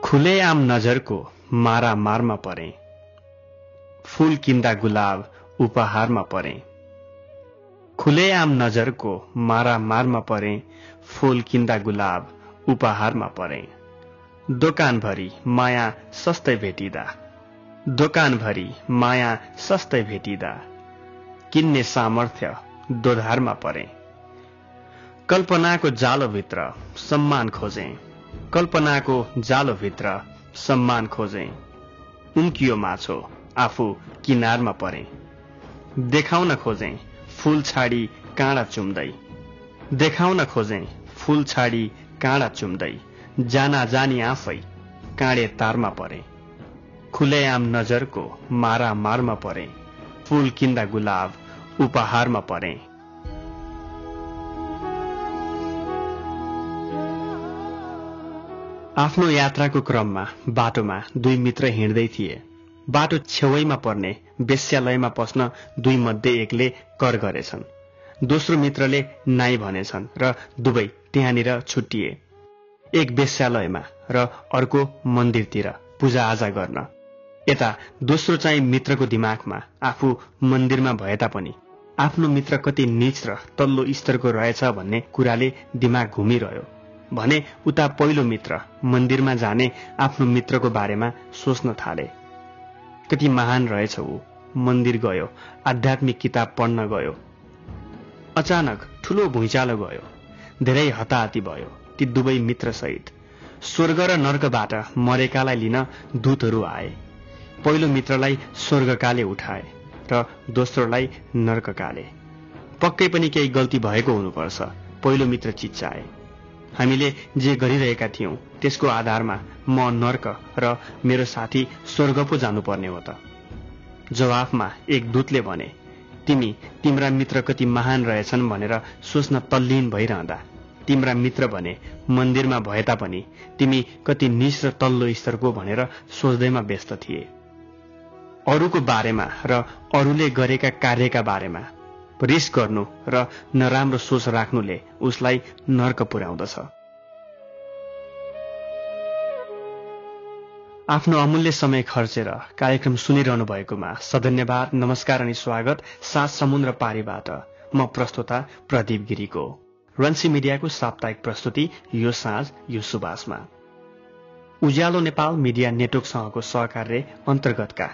खुलेआम नजरको मारामारमा परे, फूल किन्दा गुलाब उपहारमा परे। खुलेआम नजरको मारामारमा परे, फूल किन्दा गुलाब उपहारमा परे। दोकानभरि माया सस्तै भेटिदा, दोकानभरि माया सस्तै भेटिदा, किन्ने सामर्थ्य दोधारमा परे। कल्पनाको जालोभित्र सम्मान खोजे, कल्पनाको जालोभित्र सम्मान खोजे। उम्कियो माछो आफू किनारमा परे। देखाउन खोजे फूल छाडी काँडा चुम्दै, देखाउन खोजे फूल छाडी काँडा चुम्दै, जाना जानी आफै काँडे तारमा परे। खुलेआम नजरको मारामारमा परे, फूल किन्दा गुलाब उपहारमा परे। आफ्नो यात्राको क्रममा बाटोमा दुई मित्र हिँड्दै थिए। बाटो छेउैमा पर्ने वेश्यालयमा पस्न दुई मध्ये एकले कर गरेछन्। दोस्रो मित्रले नाई भनेछन् र दुवै त्यहाँनिर छुट्टिए, एक वेश्यालयमा र अर्को मन्दिरतिर पूजाआजा गर्न। यता दोस्रो चाहिँ मित्रको दिमागमा आफू मन्दिरमा भए तापनि आफ्नो मित्र कति नीच र तल्लो स्तरको रहेछ भन्ने कुराले दिमाग घुमिरह्यो भने उता पहिलो मित्र मन्दिरमा जाने आफ्नो मित्रको बारेमा सोच्न थाले। कति महान रहेछ ऊ, मन्दिर गयो, आध्यात्मिक किताब पढ्न गयो। अचानक ठूलो भुइँचालो गयो, धेरै हताहती भयो ती दुवै मित्रसहित। स्वर्ग र नर्कबाट मरेकालाई लिन दूतहरू आए। पहिलो मित्रलाई स्वर्गकाले उठाए र दोस्रोलाई नर्ककाले। पक्कै पनि केही गल्ती भएको हुनुपर्छ, पहिलो मित्र चिच्चाए। हामीले जे गरिरहेका थियौं त्यसको आधारमा म नर्क र मेरो साथी स्वर्ग पो जानुपर्ने हो त। जवाफमा एक दूतले भने, तिमी तिम्रा मित्र कति महान रहेछन् भनेर सोच्न तल्लीन भइरहँदा तिम्रा मित्र भने मन्दिरमा भए तापनि तिमी कति नीच र तल्लो स्तरको भनेर सोच्दैमा व्यस्त थिए। अरूको बारेमा र अरूले गरेका कार्यका बारेमा रिस गर्नु र नराम्रो सोच राख्नुले उसलाई नर्क पुर्याउँदछ। आफ्नो अमूल्य समय खर्चेर कार्यक्रम सुनिरहनु भएकोमा सधन्यवाद, नमस्कार अनि स्वागत। सात समुद्र पारीबाट म प्रस्तोता प्रदीप गिरीको रन्सी मिडियाको साप्ताहिक प्रस्तुति यो साँझ यो सुबासमा। उज्यालो नेपाल मिडिया नेटवर्कसँगको सहकार्य अन्तर्गतका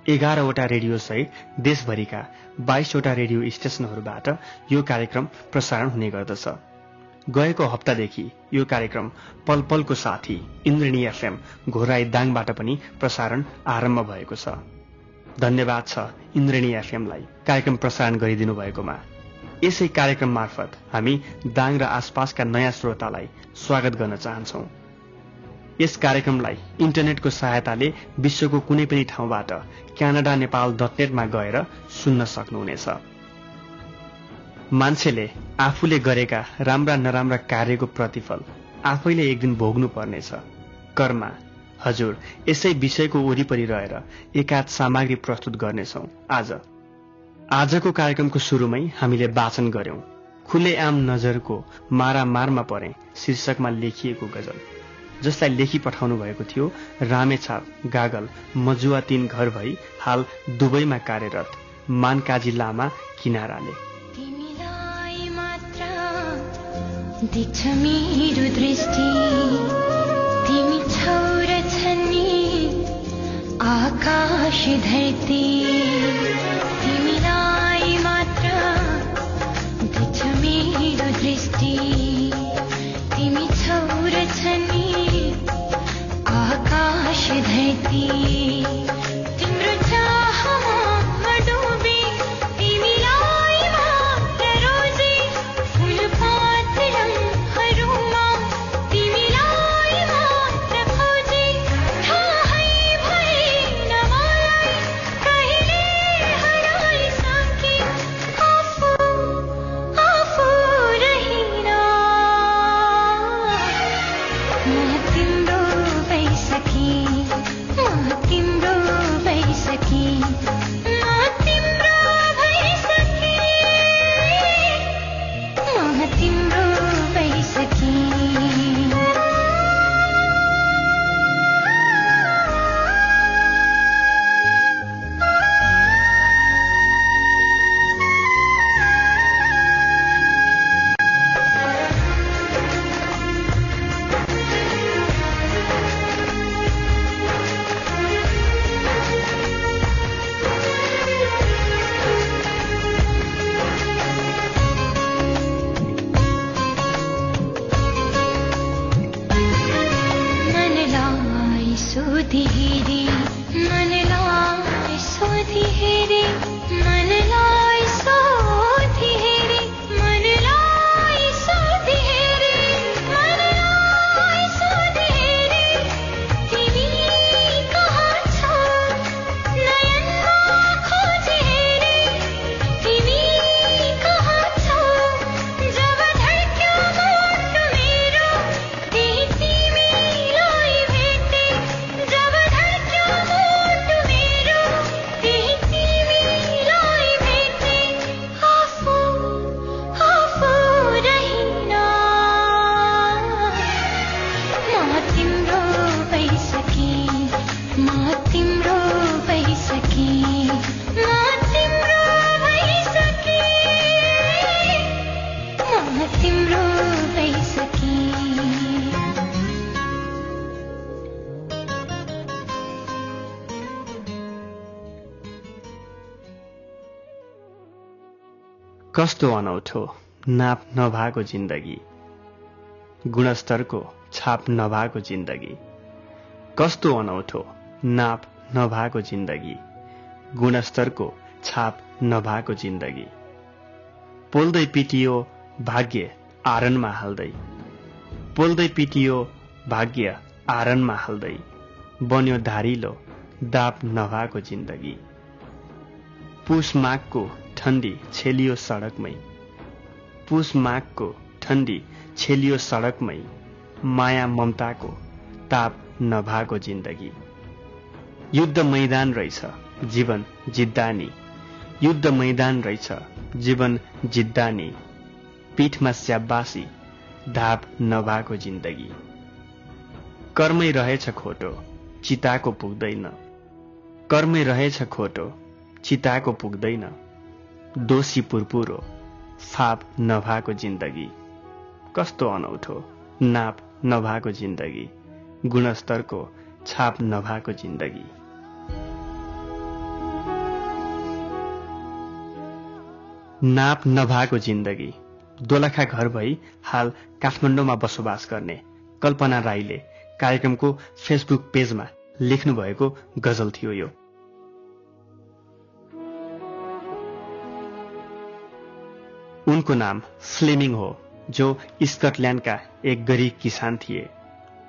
11वटा रेडियो सहित देशभरिका 22वटा रेडियो स्टेशनहरूबाट यो कार्यक्रम प्रसारण हुने गर्दछ। गएको हप्तादेखि यो कार्यक्रम पल पलको साथी इन्द्रणी एफएम घोराई दाङबाट पनि प्रसारण आरम्भ भएको छ। धन्यवाद छ इन्द्रणी एफएमलाई कार्यक्रम प्रसारण गरिदिनु भएकोमा। यसै कार्यक्रम मार्फत हामी दाङ र आसपासका नयाँ श्रोतालाई स्वागत गर्न चाहन्छौं। यस कार्यक्रमलाई इन्टरनेटको सहायताले विश्वको कुनै पनि ठाउँबाट canada-nepal.net मा गएर सुन्न सक्नुहुनेछ। मान्छेले आफूले गरेका राम्रा नराम्रा कार्यको प्रतिफल आफैले एक दिन भोग्नु पर्नेछ। कर्म। हजुर, यसै विषयको वरिपरि रहेर एकाध सामग्री प्रस्तुत गर्नेछौं। आजको कार्यक्रमको सुरुमै हामीले वाचन गर्यौं खुलेआम नजरको मारामारमा परे शीर्षकमा लेखिएको गजल, जसलाई लेखी पठाउनु भएको थियो रामेछाप गागल मजुवा 3 घर भई हाल दुबईमा कार्यरत मानकाजी लामा किनाराले। तिमीलाई मात्र देख्छ मेरो दृष्टि, तिमी छौ र छन्नी आकाश धरती। तिमीलाई मात्र देख्छ मेरो दृष्टि, तिमी छौ र छन्नी आकाश धरती। तिम्रो चाहमा डुबी तिमीलाई मात्र रोजी, फुलपात रङहरूमा तिमीलाई मात्र खोजी। थाहै भएन मलाई कहिले हराइसके आफू रहिन। म तिम्रो भइसके, म तिम्रो भइसके, म तिम्रो भइसके, म तिम्रो भइसके। कस्तो अनौठो नाप नभएको जिन्दगी, गुणस्तरको छाप नभएको जिन्दगी। कस्तो अनौठो नाप नभएको जिन्दगी, गुणस्तरको छाप नभएको जिन्दगी। पोल्दै पिटियो भाग्य आरनमा हाल्दै, पोल्दै पिटियो भाग्य आरनमा हाल्दै, बन्यो धारिलो दाप नभएको जिन्दगी। पुस माघको ठण्डी छेलियो सडकमै, पुस माघको ठण्डी छेलियो सडकमै, माया ममताको ताप नभएको जिन्दगी। युद्ध मैदान रहेछ जीवन जित्दा नि, युद्ध मैदान रहेछ जीवन जित्दा नि, पीठमा स्याबासी धाप नभएको जिन्दगी। कर्मै रहेछ खोटो चिताको पुग्दैन, कर्मै रहेछ खोटो चिताको पुग्दैन, दोषी पुरपुरो फाप नभएको जिन्दगी। कस्तो अनौठो नाप नभएको जिन्दगी, गुणस्तरको छाप नभएको जिन्दगी। नाप नभएको जिन्दगी। दोलखा घर भई हाल काठमाडौँमा बसोबास गर्ने कल्पना राईले कार्यक्रमको फेसबुक पेजमा लेख्नु भएको गजल थियो यो। उनको नाम फ्लेमिङ हो, जो स्कटल्याण्डका एक गरिब किसान थिए।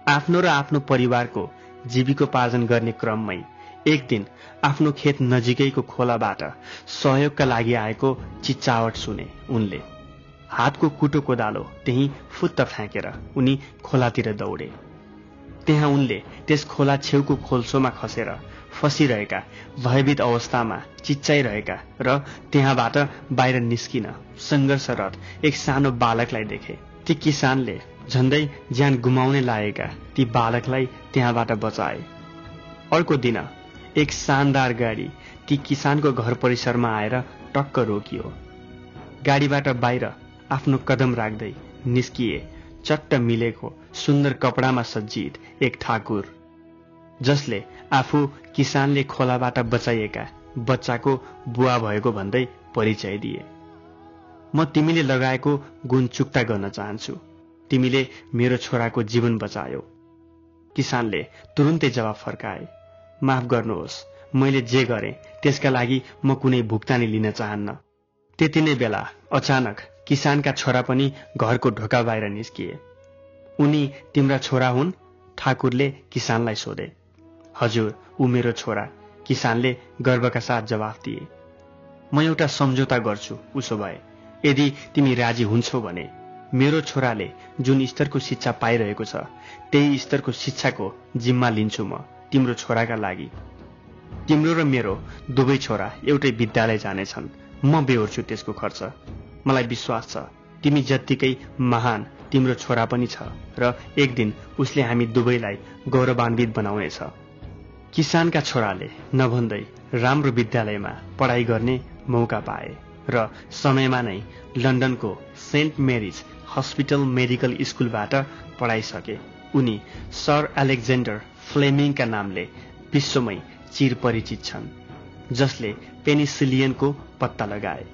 आफ्नो र आफ्नो परिवारको जीविकोपार्जन गर्ने क्रममै एक दिन आफ्नो खेत नजिकैको खोलाबाट सहयोगका लागि आएको चिच्चावट सुने उनले। हातको कुटो कोदालो त्यही फुत्त फ्याँकेर उनी खोलातिर दौडे। त्यहाँ उनले त्यस खोला छेउको खोल्सोमा खसेर फसिरहेका भयभीत अवस्थामा चिच्चाइरहेका र त्यहाँबाट बाहिर निस्किन संघर्षरत एक सानो बालकलाई देखे। ती किसानले झन्डै ज्यान गुमाउने लागेका ती बालकलाई त्यहाँबाट बचाए। अर्को दिन एक शानदार गाडी ती किसानको घर परिसरमा आएर टक्क रोकियो। गाडीबाट बाहिर आफ्नो कदम राख्दै निस्किए चट्ट मिलेको सुन्दर कपडामा सज्जित एक ठाकुर, जसले आफू किसानले खोलाबाट बचाइएका बच्चाको बुवा भएको भन्दै परिचय दिए। म तिमीले लगाएको गुण चुक्ता गर्न चाहन्छु, तिमीले मेरो छोराको जीवन बचायो। किसानले तुरुन्तै जवाफ फर्काए, माफ गर्नुहोस्, मैले जे गरेँ त्यसका लागि म कुनै भुक्तानी लिन चाहन्न। त्यति नै बेला अचानक किसानका छोरा पनि घरको ढोका बाहिर निस्किए। उनी तिम्रा छोरा हुन्? ठाकुरले किसानलाई सोधे। हजुर, ऊ मेरो छोरा, किसानले गर्वका साथ जवाफ दिए। म एउटा सम्झौता गर्छु, उसो भए यदि तिमी राजी हुन्छौ भने मेरो छोराले जुन स्तरको शिक्षा पाइरहेको छ त्यही स्तरको शिक्षाको जिम्मा लिन्छु म तिम्रो छोराका लागि। तिम्रो र मेरो दुवै छोरा एउटै विद्यालय जानेछन्, म बेहोर्छु त्यसको खर्च। मलाई विश्वास छ तिमी जत्तिकै महान तिम्रो छोरा पनि छ र एक दिन उसले हामी दुवैलाई गौरवान्वित बनाउनेछ। किसानका छोराले नभन्दै राम्रो विद्यालयमा पढाइ गर्ने मौका पाए र समयमा नै लन्डनको सेन्ट मेरिज हस्पिटल मेडिकल स्कुलबाट पढाइ सके। उनी सर एलेक्जेन्डर फ्लेमिङका नामले विश्वमै चिर परिचित छन्, जसले पेनिसिलियनको पत्ता लगाए।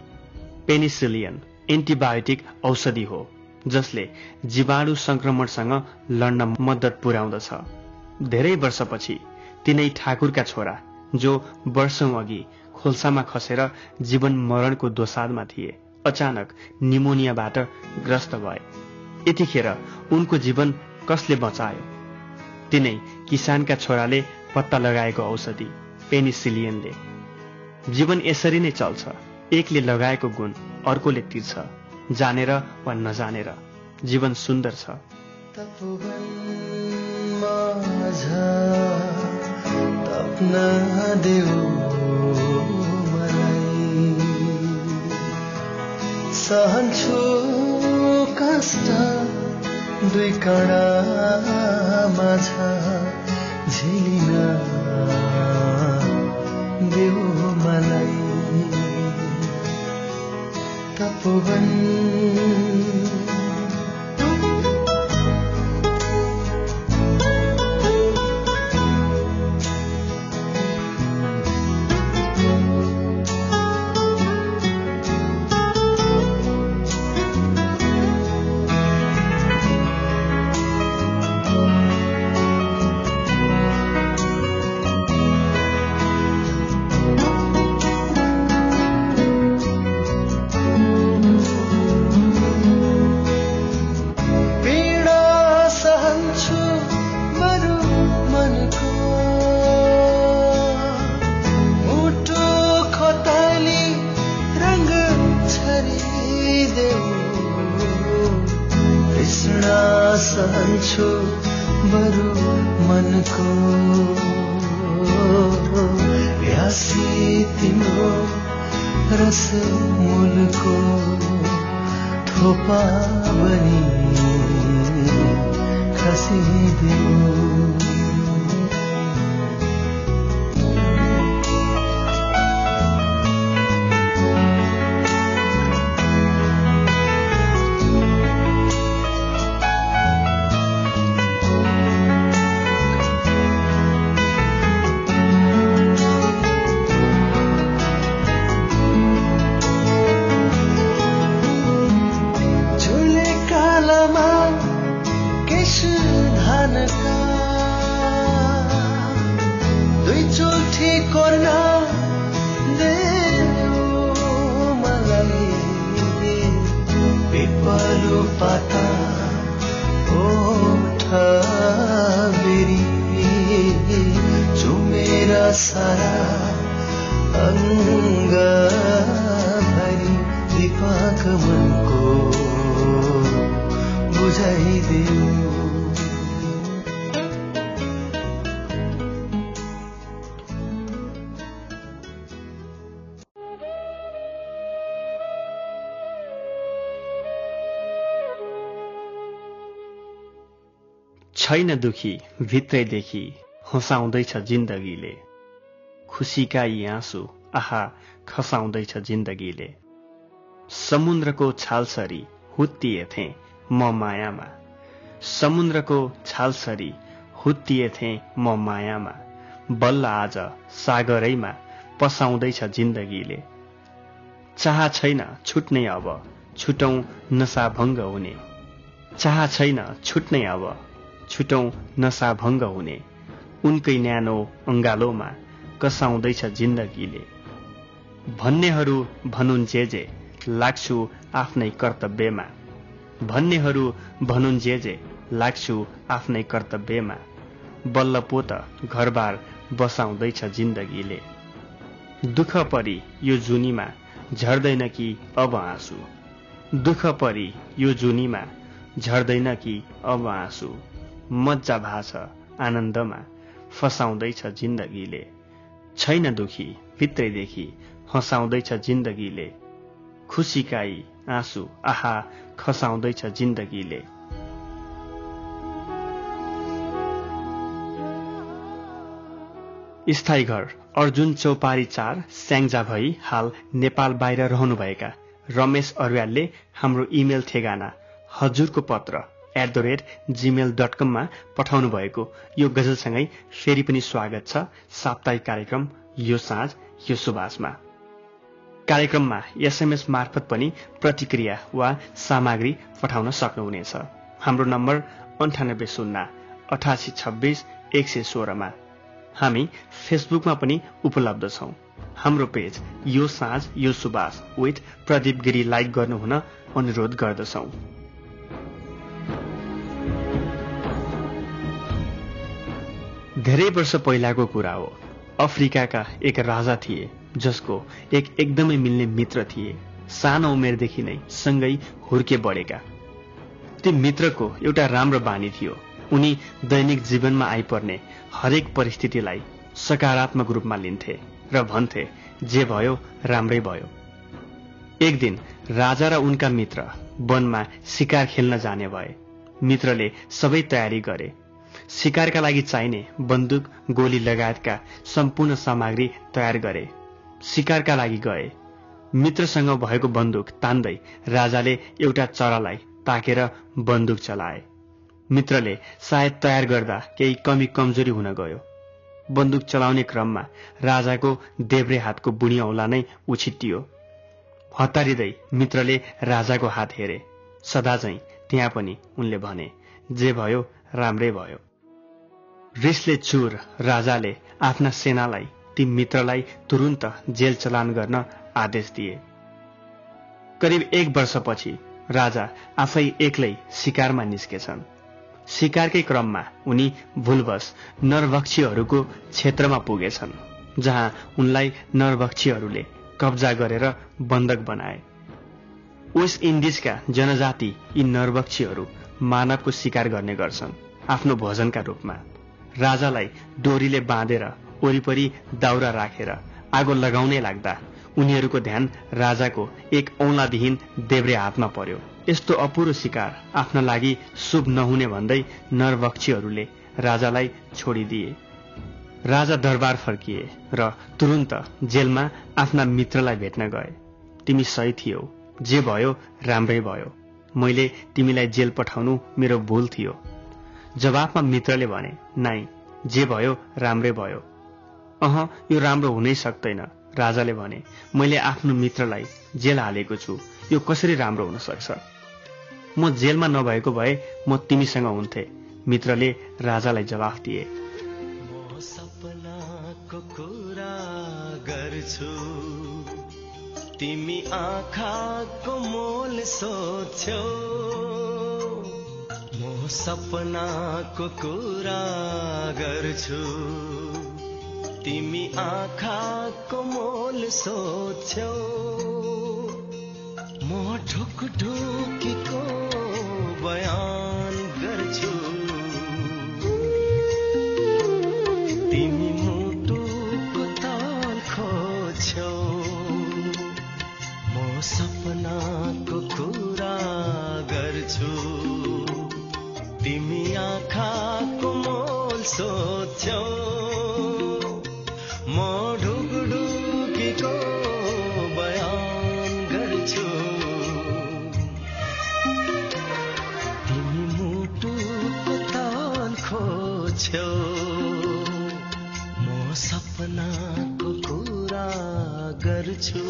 पेनिसिलियन एन्टिबायोटिक औषधि हो जसले जीवाणु संक्रमणसँग लड्न मद्दत पुर्याउँदछ। धेरै वर्षपछि तिनै ठाकुरका छोरा, जो वर्षौं अघि खोल्सामा खसेर जीवन मरणको दोसादमा थिए, अचानक निमोनियाबाट ग्रस्त भए। यतिखेर उनको जीवन कसले बचायो? तिनै किसानका छोराले पत्ता लगाएको औषधि पेनिसिलियनले। जीवन यसरी नै चल्छ, एकले लगाएको गुण अर्कोले तिर्छ, जानेर वा नजानेर। जीवन सुन्दर छ। सहन्छु कष्ट दुई कणा माझ झेलिन देऊ मलाई तपोवन। खान्छु बरु मनको प्यासी तिम्रो रस मूलको थोपा बनी खसिदेऊ छैन दुखी भित्रैदेखि हँसाउँदैछ जिन्दगीले खुसीका यी आँसु आहा खसाउँदैछ जिन्दगीले समुद्रको छालसरी हुत्तिएथे म मायामा समुद्रको छालसरी हुत्तिएथे म मायामा बल्ल आज सागरैमा पसाउँदैछ जिन्दगीले चाह छैन छुट्नै अब छुटौं नसाभङ्ग हुने चाह छैन छुट्नै अब छुटौं नसाभङ्ग हुने उनकै न्यानो अंगालोमा कसाउँदैछ जिन्दगीले भन्नेहरू भनुन् जे लाग्छु आफ्नै कर्तव्यमा भन्नेहरू भनुन् जे लाग्छु आफ्नै कर्तव्यमा बल्ल पो त घरबार बसाउँदैछ जिन्दगीले दुःख परी यो जुनीमा झर्दैन कि अब आँसु दुःख परी यो जुनीमा झर्दैन कि अब आँसु मज्जा भाछ आनन्दमा फसाउँदैछ जिन्दगीले छैन दुखी भित्रैदेखि हँसाउँदैछ जिन्दगीले खुसीकाई आँसु आहा खसाउँदैछ जिन्दगीले स्थायी घर अर्जुन चौपारी 4 स्याङ्जा भई हाल नेपाल बाहिर रहनुभएका रमेश अर्यालले हाम्रो इमेल ठेगाना हजुरको पत्र @gmail.com मा पठाउनु भएको यो गजलसँगै फेरि पनि स्वागत छ साप्ताहिक कार्यक्रम यो साँझ यो सुबासमा। कार्यक्रममा एसएमएस मार्फत पनि प्रतिक्रिया वा सामग्री पठाउन सक्नुहुनेछ। हाम्रो नम्बर 98 88 26 116 मा। हामी फेसबुकमा पनि उपलब्ध छौं। हाम्रो पेज यो साँझ यो सुबास विथ प्रदीप गिरी लाइक गर्नुहुन अनुरोध गर्दछौं। धेरै वर्ष पहिलाको कुरा हो। अफ्रिकाका एक राजा थिए जसको एक एकदमै मिल्ने मित्र थिए। सानो उमेरदेखि नै सँगै हुर्के बढेका। ती मित्रको एउटा राम्रो बानी थियो। उनी दैनिक जीवनमा आइपर्ने हरेक परिस्थितिलाई सकारात्मक रूपमा लिन्थे र भन्थे जे भयो राम्रै भयो। एक दिन राजा र उनका मित्र वनमा शिकार खेल्न जाने भए। मित्रले सबै तयारी गरे। शिकारका लागि चाहिने बन्दुक गोली लगायतका सम्पूर्ण सामग्री तयार गरे। शिकारका लागि गए। मित्रसँग भएको बन्दुक तान्दै राजाले एउटा चरालाई ताकेर बन्दुक चलाए। मित्रले सायद तयार गर्दा केही कमी कमजोरी हुन गयो। बन्दुक चलाउने क्रममा राजाको देब्रे हातको बुढी औंला नै उछिट्टियो। हतारिँदै मित्रले राजाको हात हेरे। सदाझैं त्यहाँ पनि उनले भने जे भयो राम्रै भयो। रिसले चुर राजाले आफ्ना सेनालाई ती मित्रलाई तुरुन्त जेल चलान गर्न आदेश दिए। करिब 1 वर्षपछि राजा आफै एक्लै शिकारमा निस्केछन्। शिकारकै क्रममा उनी भुलवश नरभक्षीहरूको क्षेत्रमा पुगेछन्, जहाँ उनलाई नरभक्षीहरूले कब्जा गरेर बन्धक बनाए। वेस्ट इन्डिजका जनजाति यी नरभक्षीहरू मानवको शिकार गर्ने गर्छन् आफ्नो भोजनका रूपमा। राजालाई डोरीले बाँधेर वरिपरि दाउरा राखेर आगो लगाउनै लाग्दा उनीहरूको ध्यान राजाको एक औँलाविहीन देब्रे हातमा पर्यो। यस्तो अपुरो शिकार आफ्ना लागि शुभ नहुने भन्दै नरभक्षीहरूले राजालाई छोडिदिए। राजा दरबार फर्किए र तुरुन्त जेलमा आफ्ना मित्रलाई भेट्न गए। तिमी सही थियौ, जे भयो राम्रै भयो, मैले तिमीलाई जेल पठाउनु मेरो भूल थियो। जवाफमा मित्रले भने, नाइ, जे भयो राम्रै भयो। यो राम्रो हुनै सक्दैन, राजाले भने। मैले आफ्नो मित्रलाई जेल हालेको छु, यो कसरी राम्रो हुन सक्छ? म जेलमा नभएको भए म तिमीसँग हुन्थे, मित्रले राजालाई जवाफ दिए। म सपनाको कुरा गर्छु, तिमी आँखाको मोल सोध्छौ। म सपनाको कुरा गर्छु, तिमी आँखाको मोल सोध्छौ। म ढुकढुकीको बयान गर्छु, तिमी मुटुको ताल खोज्छौ। म सपनाको कुरा गर्छु, तिमी आँखाको मोल सोध्छौ। म ढुकढुकीको बयान गर्छु, तिमी मुटुको ताल खोज्छौ। म सपनाको कुरा गर्छु।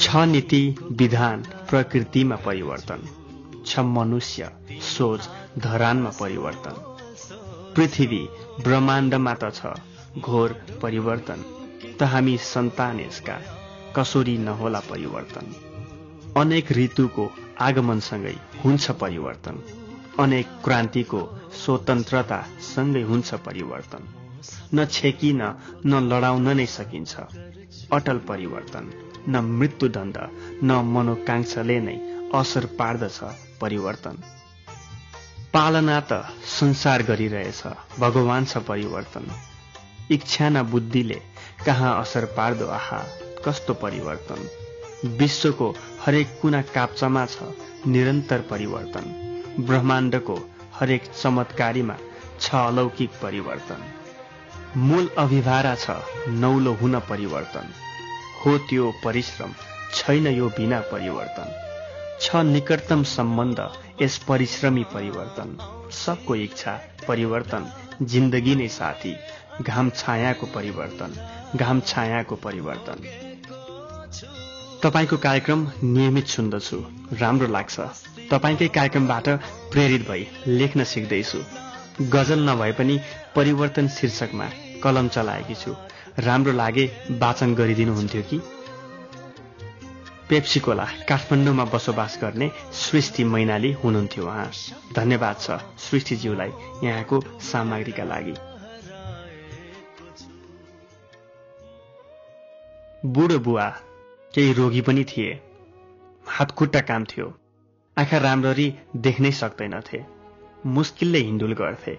छ नीति विधान प्रकृतिमा परिवर्तन, छ मनुष्य सोच धरानमा परिवर्तन। पृथ्वी ब्रह्माण्डमा त छ घोर परिवर्तन, त हामी सन्तान यसका कसरी नहोला परिवर्तन। अनेक ऋतुको आगमनसँगै हुन्छ परिवर्तन, अनेक क्रान्तिको स्वतन्त्रता सँगै हुन्छ परिवर्तन। न छेकिन न लडाउन नै सकिन्छ अटल परिवर्तन, न मृत्युदण्ड न मनोकांक्षाले नै असर पार्दछ परिवर्तन। पालना त संसार गरिरहेछ, भगवान छ परिवर्तन। इच्छा न बुद्धिले कहाँ असर पार्दो, आहा कस्तो परिवर्तन। विश्वको हरेक कुना काप्चामा छ निरन्तर परिवर्तन, ब्रह्माण्डको हरेक चमत्कारीमा छ अलौकिक परिवर्तन। मूल अभिभारा छ नौलो हुन परिवर्तन, हो त्यो परिश्रम छैन यो बिना परिवर्तन। छ निकटतम सम्बन्ध यस परिश्रमी परिवर्तन, सबको इच्छा परिवर्तन, जिन्दगी नै साथी, घाम छायाको परिवर्तन, घाम छायाको परिवर्तन। तपाईको कार्यक्रम नियमित सुन्दछु, राम्रो लाग्छ। तपाईकै कार्यक्रमबाट प्रेरित भई लेख्न सिक्दैछु। गजल नभए पनि परिवर्तन शीर्षकमा कलम चलाएकी छु, राम्रो लागे वाचन गरिदिनुहुन्थ्यो कि? पेप्सीकोला काठमाडौँमा बसोबास गर्ने सृष्टि मैनाली हुनुहुन्थ्यो उहाँ। धन्यवाद छ सृष्टिज्यूलाई यहाँको सामग्रीका लागि। बुढो बुवा केही रोगी पनि थिए। हातखुट्टा काम थियो, आँखा राम्ररी देख्नै सक्दैनथे, मुस्किलले हिँडुल गर्थे।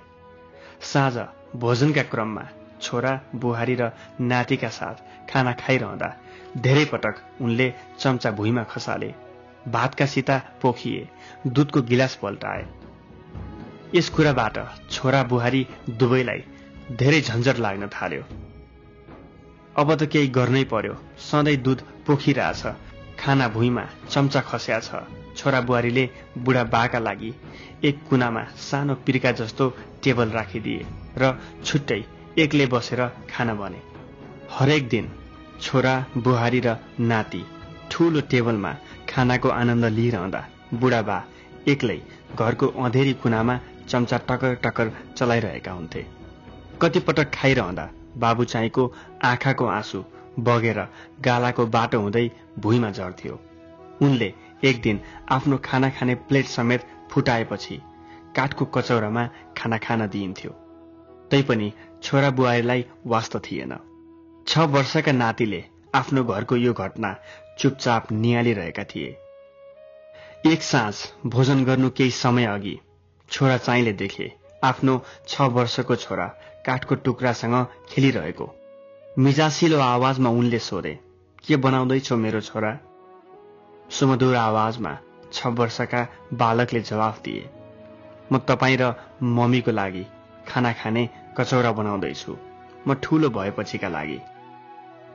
साँझ भोजनका क्रममा छोरा बुहारी र नातिका साथ खाना खाइरहँदा धेरै पटक उनले चम्चा भुइँमा खसाले, भातका सिता पोखिए, दूधको गिलास पल्टाए। यस कुराबाट छोरा बुहारी दुवैलाई धेरै झन्झट लाग्न थाल्यो। अब त केही गर्नै पर्यो, सधैँ दूध पोखिरहेछ, खाना भुइँमा चम्चा खस्या छ। छोरा बुहारीले बुढा बाका लागि एक कुनामा सानो पिर्का जस्तो टेबल राखिदिए र छुट्टै एक्लै बसेर खाना बने। हरेक दिन छोरा बुहारी र नाति ठूलो टेबलमा खानाको आनन्द लिइरहँदा बुढाबा एक्लै घरको अँधेरी कुनामा चम्चा टकर टकर चलाइरहेका हुन्थे। कतिपटक खाइरहँदा बाबु चाहिँको आँखाको आँसु बगेर गालाको बाटो हुँदै भुइँमा झर्थ्यो। उनले एक दिन आफ्नो खाना खाने प्लेट समेत फुटाएपछि काठको कचौरामा खाना खान दिइन्थ्यो। तैपनि छोरा बुहारीलाई वास्ता थिएन। 6 वर्षका नातिले आफ्नो घरको यो घटना चुपचाप निहालिरहेका थिए। एक साँझ भोजन गर्नु केही समय अघि छोरा चाहिँले देखे आफ्नो 6 वर्षको छोरा काठको टुक्रासँग खेलिरहेको। मिजासिलो आवाजमा उनले सोधे, के बनाउँदैछौ मेरो छोरा? सुमधुर आवाजमा 6 वर्षका बालकले जवाफ दिए, म तपाईँ र मम्मीको लागि खाना खाने कचौरा बनाउँदैछु, म ठूलो भएपछिका लागि।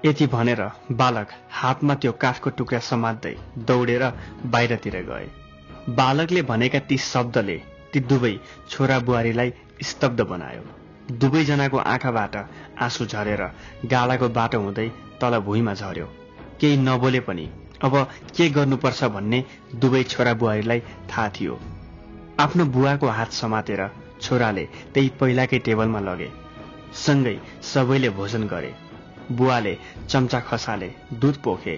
यति भनेर बालक हातमा त्यो काठको टुक्रा समात्दै दौडेर बाहिरतिर गए। बालकले भनेका ती शब्दले ती दुवै छोरा बुहारीलाई स्तब्ध बनायो। दुवैजनाको आँखाबाट आँसु झरेर गालाको बाटो हुँदै तल भुइँमा झर्यो। केही नबोले पनि अब के गर्नुपर्छ भन्ने दुवै छोरा बुहारीलाई थाहा थियो। आफ्नो बुवाको हात समातेर छोराले त्यही पहिलाकै टेबलमा लगे। सँगै सबैले भोजन गरे। बुवाले चम्चा खसाले, दूध पोखे,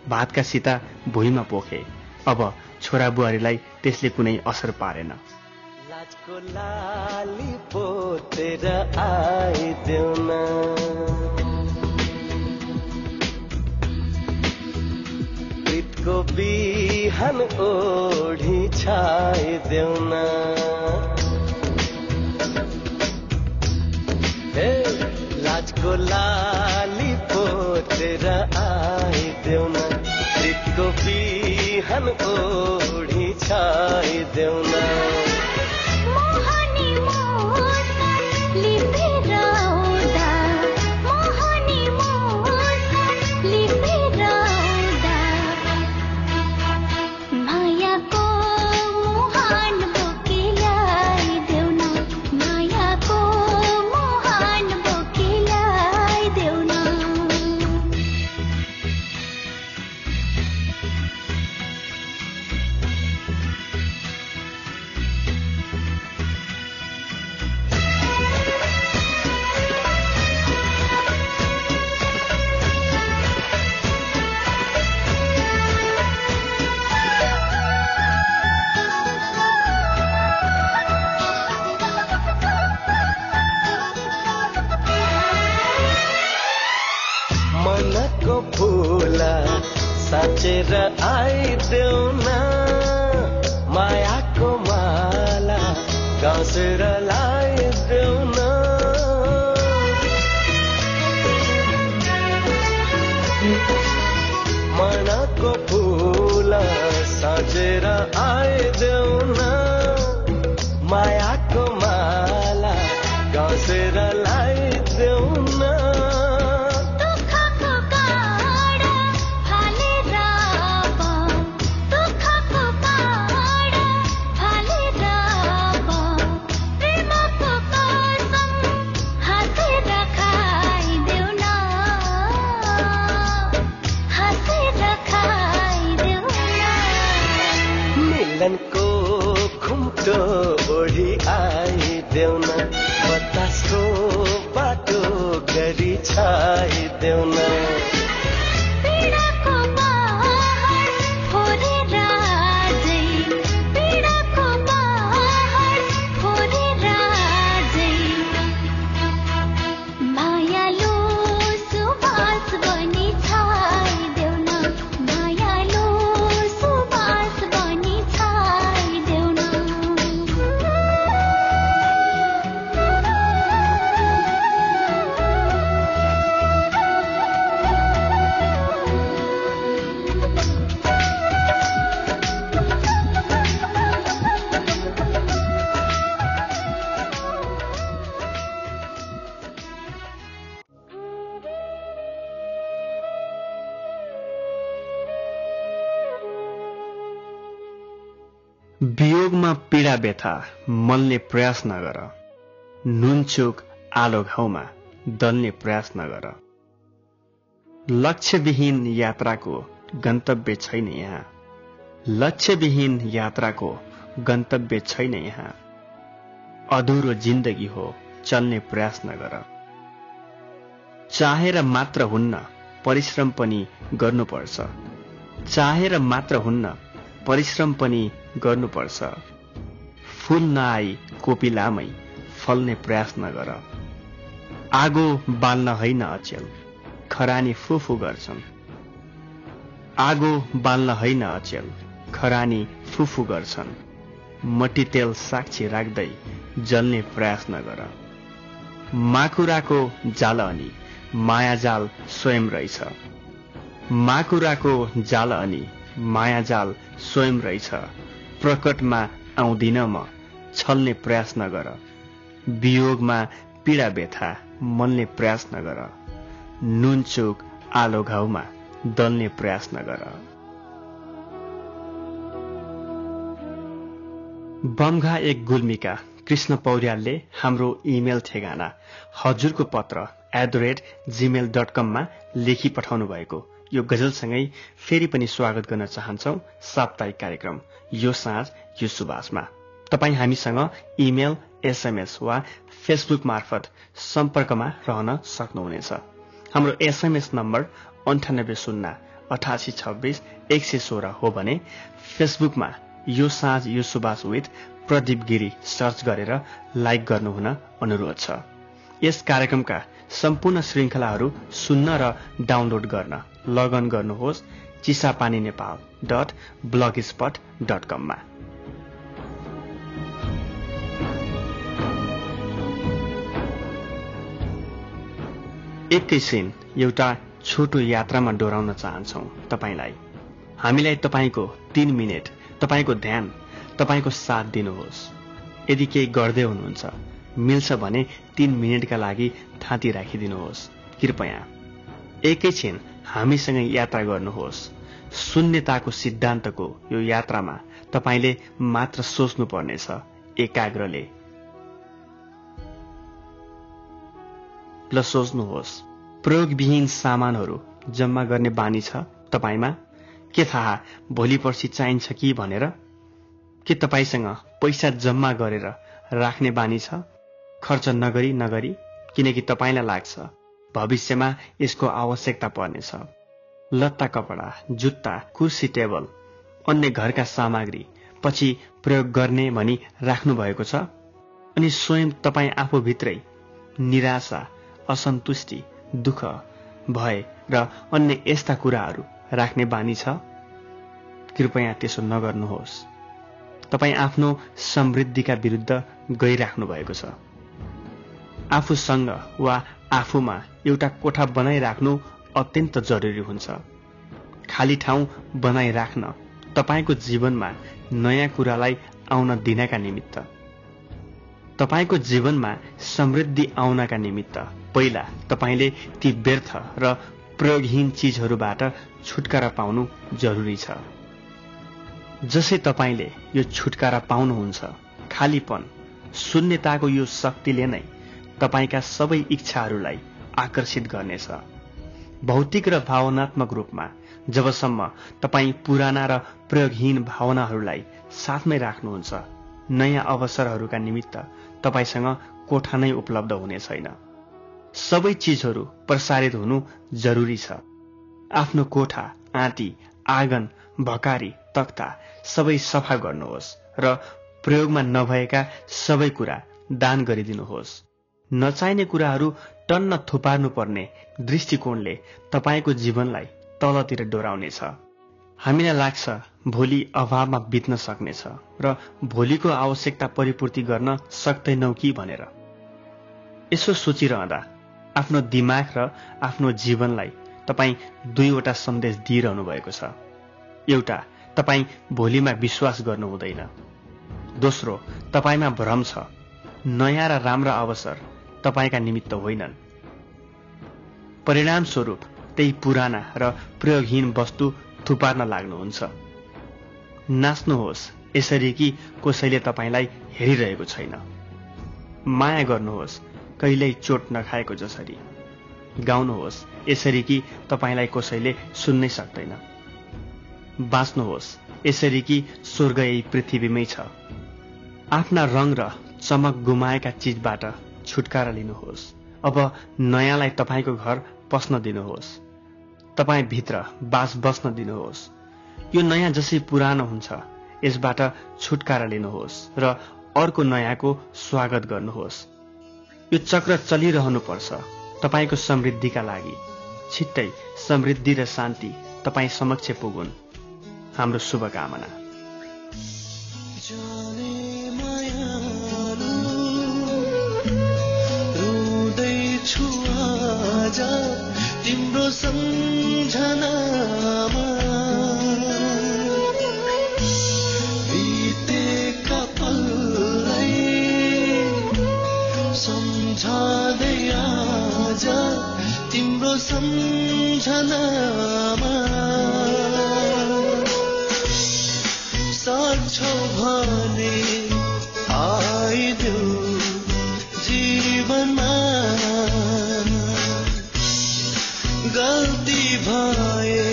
भातका सिता भुइँमा पोखे। अब छोरा बुहारीलाई त्यसले कुनै असर पारेन। लाजको लाली पोतेर आइदेऊ न, प्रीतको बिहान ओढी छाइदेऊ न, लाजको लाली पोतेर आइदेऊ न, प्रीतको बिहान ओढी छाइदेऊ न। साँचेर आइदेऊ न, मायाको माला गाँसेर लाइदेऊ न, मनको फूल साँचेर आइदेऊ न, मायाको माला गाँसेर लाइदेऊ न। मिलनको खुम्टो ओढी आइदेऊ न, बतासको बाटो गरी छाइदेऊ न। वियोगमा पीडा व्यथा मल्ने प्रयास नगर, नुनचोक आलो घाउमा दल्ने प्रयास नगर। लक्ष्यविहीन यात्राको गन्तव्य छैन यहाँ, लक्ष्यविहीन यात्राको गन्तव्य छैन यहाँ। अधुरो जिन्दगी हो चल्ने प्रयास नगर। चाहेर मात्र हुन्न परिश्रम पनि गर्नुपर्छ, चाहेर मात्र हुन्न परिश्रम पनि गर्नुपर्छ। फूल नआई कोपिलामै फल्ने प्रयास नगर। आगो बाल्न होइन अचेल, खरानी फुफु गर्छन्। आगो बाल्न होइन अचेल, खरानी फुफु गर्छन्। मट्टीतेल साक्षी राख्दै जल्ने प्रयास नगर। माकुराको जाल अनि मायाजाल स्वयं रहेछ, माकुराको जाल अनि मायाजाल स्वयं रहेछ। प्रकटमा आउँदिन म छल्ने प्रयास नगर। वियोगमा पीडा व्यथा मल्ने प्रयास नगर। नुनचोक आलो घाउमा दल्ने प्रयास नगर। बमघा एक गुल्मीका कृष्ण पौड्यालले हाम्रो इमेल ठेगाना हजुरको पत्र @gmail.com मा लेखी पठाउनु भएको यो गजलसँगै फेरि पनि स्वागत गर्न चाहन्छौ साप्ताहिक कार्यक्रम यो साँझ यो सुबासमा। तपाई हामीसँग इमेल, एसएमएस वा फेसबुक मार्फत सम्पर्कमा रहन सक्नुहुनेछ। हाम्रो एसएमएस नम्बर 98 88 26 116 हो भने फेसबुकमा यो साँझ यो सुबास विथ प्रदीप गिरी सर्च गरेर लाइक गर्नुहुन अनुरोध छ। यस कार्यक्रमका सम्पूर्ण श्रृंखलाहरू सुन्न र डाउनलोड गर्न लगअन गर्नुहोस् चिसापानीनेपाल.blogspot.com मा। एकैछिन एउटा छोटो यात्रामा डोराउन चाहन्छौ तपाईलाई। हामीलाई तपाईको 3 मिनेट, तपाईको ध्यान, तपाईको साथ दिनुहोस्। यदि केही गर्दै हुनुहुन्छ मिल्छ भने 3 मिनेटका लागि थाती राखिदिनुहोस्। कृपया एकैछिन हामीसँग यात्रा गर्नुहोस्। शून्यताको सिद्धान्तको यो यात्रामा तपाईले मात्र सोच्नु पर्नेछ एकाग्रले। ल सोच्नुहोस्, प्रयोगविहीन सामानहरू जम्मा गर्ने बानी छ तपाईमा? के थाहा भोलि पर्सि चाहिन्छ कि भनेर? के तपाईसँग पैसा जम्मा गरेर राख्ने बानी छ खर्च नगरी नगरी? किनकि तपाईलाई लाग्छ भविष्यमा यसको आवश्यकता पर्नेछ। लत्ता कपडा, जुत्ता, कुर्सी, टेबल, अन्य घरका सामग्री पछि प्रयोग गर्ने भनी राख्नु भएको छ। अनि स्वयं तपाईँ आफूभित्रै निराशा, असन्तुष्टि, दुःख, भय र अन्य यस्ता कुराहरू राख्ने बानी छ। कृपया त्यसो नगर्नुहोस्। तपाईँ आफ्नो समृद्धिका विरुद्ध गइराख्नु भएको छ। आफूसँग वा आफूमा एउटा कोठा बनाइराख्नु अत्यन्त जरुरी हुन्छ। खाली ठाउँ बनाइराख्न तपाईको जीवनमा नयाँ कुरालाई आउन दिनका निमित्त, तपाईको जीवनमा समृद्धि आउनका निमित्त पहिला तपाईले ती व्यर्थ र प्रयोगहीन चीजहरूबाट छुटकारा पाउनु जरुरी छ। जसै तपाईले यो छुटकारा पाउनुहुन्छ, खालीपन, शून्यताको यो शक्तिले नै तपाईका सबै इच्छाहरूलाई आकर्षित गर्नेछ। भौतिक र भावनात्मक रूपमा जबसम्म तपाईँ पुराना र प्रयोगहीन भावनाहरूलाई साथमै राख्नुहुन्छ, नयाँ अवसरहरूका निमित्त तपाईसँग कोठा नै उपलब्ध हुने छैन। सबै चीजहरू प्रसारित हुनु जरुरी छ। आफ्नो कोठा, आँटी, आँगन, भकारी, तख्ता सबै सफा गर्नुहोस् र प्रयोगमा नभएका सबै कुरा दान गरिदिनुहोस्। नचाहिने कुराहरू टन्न थुपार्नु पर्ने दृष्टिकोणले तपाईको जीवनलाई तलतिर डोराउनेछ। हामीलाई लाग्छ भोलि अभावमा बित्न सक्नेछ र भोलिको आवश्यकता परिपूर्ति गर्न सक्दैनौ कि भनेर। यसो सोचिरहँदा आफ्नो दिमाग र आफ्नो जीवनलाई तपाईँ 2वटा सन्देश दिइरहनु भएको छ। एउटा, तपाईँ भोलिमा विश्वास गर्नु हुँदैन। दोस्रो, तपाईमा भ्रम छ। नयाँ र राम्रा अवसर तपाईका निमित्त होइनन्। परिणाम स्वरूप त्यही पुराना र प्रयोगहीन वस्तु थुपार्न लाग्नुहुन्छ। नाच्नुहोस् यसरी कि कसैले तपाईलाई हेरिरहेको छैन। माया गर्नुहोस् कहिल्यै चोट नखाएको जसरी। गाउनुहोस् यसरी कि तपाईलाई कसैले सुन्नै सक्दैन। बाँच्नुहोस् यसरी कि स्वर्ग यही पृथ्वीमै छ। आफ्ना रङ र चमक गुमाएका चिजबाट छुटकारा लिनुहोस्। अब नयाँलाई तपाईको घर पस्न दिनुहोस्। तपाईँ भित्र बास बस्न दिनुहोस्। यो नयाँ जसै पुरानो हुन्छ यसबाट छुटकारा लिनुहोस् र अर्को नयाँको स्वागत गर्नुहोस्। यो चक्र चलिरहनुपर्छ तपाईको समृद्धिका लागि। छिट्टै समृद्धि र शान्ति तपाईँ समक्ष पुगुन्। हाम्रो शुभकामना। तिम्रो सम्झनामा बितेका पललाई सम्झादै आज तिम्रो सम्झनामा सक्छौ भने आइदेऊ जीवनमा। गल्ती भए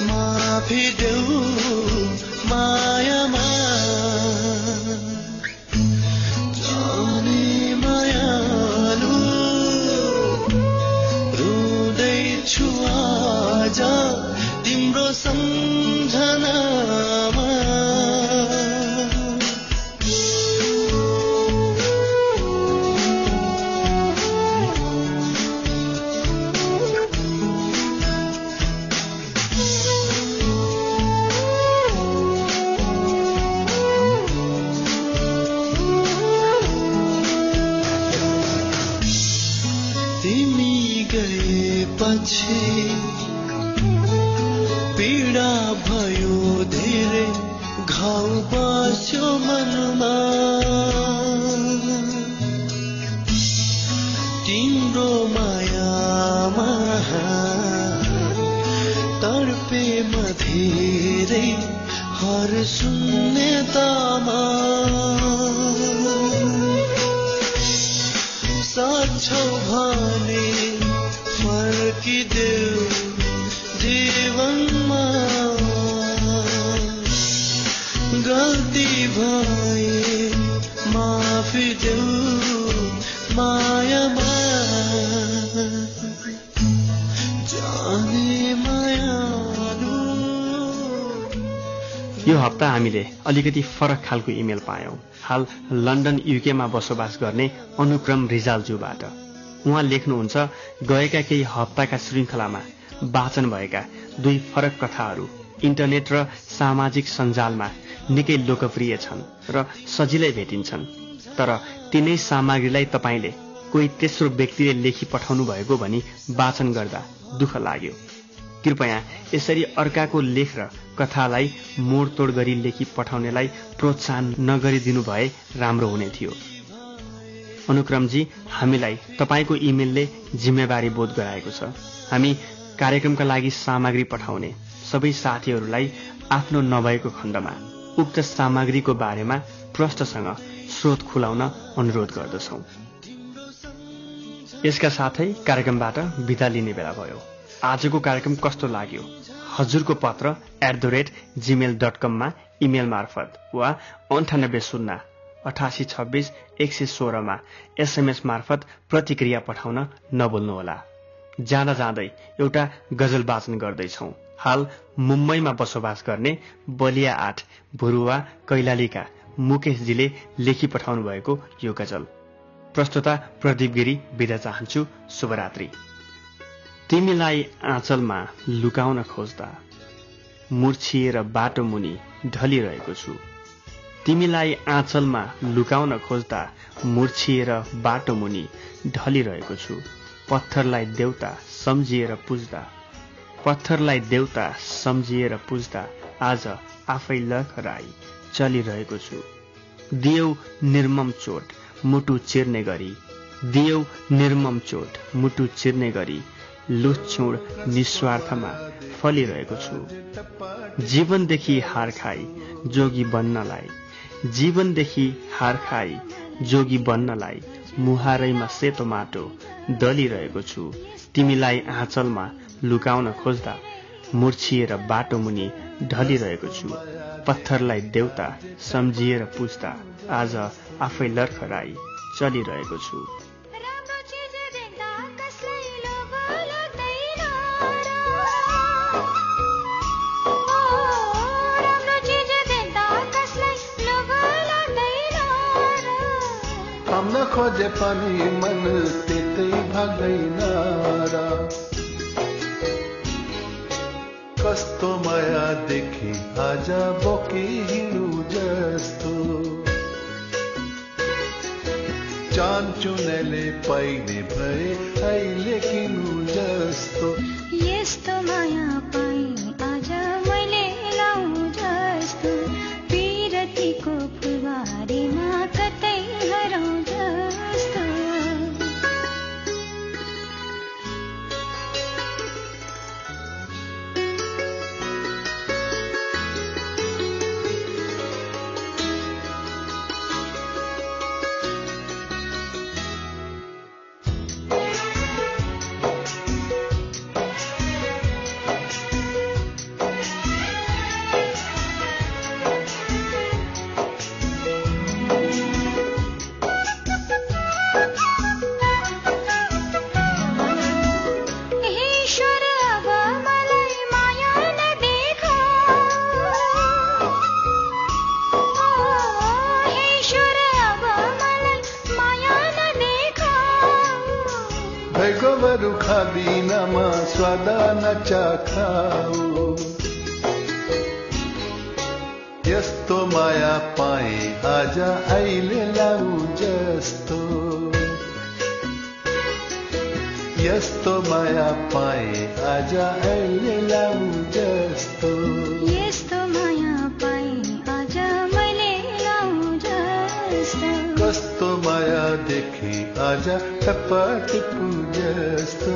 माफी देऊ मायामा। जाने मायालु रुँदैछु आज तिम्रो सम्झनामा। पीडा भयो धेरै घाउ बस्यो मनमा। तिम्रो मायामा तर्पे म धेरै हर शून्यतामा। सक्छौ भने फर्किदेऊ जीवनमा। गल्ती भए माफी देऊ मायामा। जाने मायालु। यो हप्ता हामीले अलिकति फरक खालको इमेल पायौं। हाल लन्डन युकेमा बसोबास गर्ने अनुक्रम रिजालज्यूबाट। उहाँ लेख्नुहुन्छ, गएका केही हप्ताका श्रृङ्खलामा वाचन भएका दुई फरक कथाहरू इन्टरनेट र सामाजिक सञ्जालमा निकै लोकप्रिय छन् र सजिलै भेटिन्छन्। तर तिनै सामग्रीलाई तपाईले कोही तेस्रो व्यक्तिले लेखी पठाउनु भएको भनी वाचन गर्दा दुःख लाग्यो। कृपया यसरी अर्काको लेख र कथालाई मोडतोड गरी लेखी पठाउनेलाई प्रोत्साहन नगरिदिनु भए राम्रो हुने थियो। अनुक्रमजी, हामीलाई तपाईको इमेलले जिम्मेवारी बोध गराएको छ। हामी कार्यक्रमका लागि सामग्री पठाउने सबै साथीहरूलाई आफ्नो नभएको खण्डमा उक्त सामग्रीको बारेमा प्रष्टसँग स्रोत खुलाउन अनुरोध गर्दछौं। यसका साथै कार्यक्रमबाट बिदा लिने बेला भयो। आजको कार्यक्रम कस्तो लाग्यो? हजुरको पत्र @gmail.com मा इमेल मार्फत वा 9808261116 मा SMS मार्फत प्रतिक्रिया पठाउन नभुल्नुहोला। जाँदा जाँदै एउटा गजल वाचन गर्दैछौं। हाल मुम्बईमा बसोबास गर्ने बलिया 8 भुरुवा कैलालीका मुकेशजीले लेखी पठाउनु भएको यो गजल। प्रस्तुता प्रदीप गिरी। बिदा चाहन्छु। शुभरात्रि। तिमीलाई आँचलमा लुकाउन खोज्दा मूर्छिएर बाटो मुनि ढलिरहेको छु। तिमीलाई आँचलमा लुकाउन खोज्दा मूर्छिएर बाटो मुनि ढलिरहेको छु। पत्थरलाई देउता सम्झिएर पुज्दा, पत्थरलाई देउता सम्झिएर पुज्दा आज आफै लखराई चलिरहेको छु। दियौ निर्मम चोट मुटु चिर्ने गरी, दियौ निर्मम चोट मुटु चिर्ने गरी, लुछुड निस्वार्थमा फलिरहेको छु। जीवनदेखि हार खाई जोगी बन्नलाई, जीवनदेखि हार खाई जोगी बन्नलाई मुहारैमा सेतो माटो दलिरहेको छु। तिमीलाई आँचलमा लुकाउन खोज्दा मूर्छिएर बाटो मुनि ढलिरहेको छु। पत्थरलाई देउता सम्झिएर पुज्दा आज आफै लर्खराई चलिरहेको छु। हम खोजे पनि मन त्यतै भाग्दैन र कस्तो माया देखि आज बोकी हिँडु जस्तो चान्चुनेले पाइने भए अहिले किनु जस्तो यस्तो माया पाइ आज मैले लाउँ जस्तो पिरतीको फुलबारीमा कतै हराउँ जस्तो रुखा बिनामा स्वाद नचाखाऊ यस्तो माया पाए आज अहिले लाऊ जस्तो यस्तो माया पाए आज अहिले लाऊ जस्तो यस्तो माया पाइ आज मैले लाउँ जस्तो कस्तो माया देखि आज टपटिपु जस्तो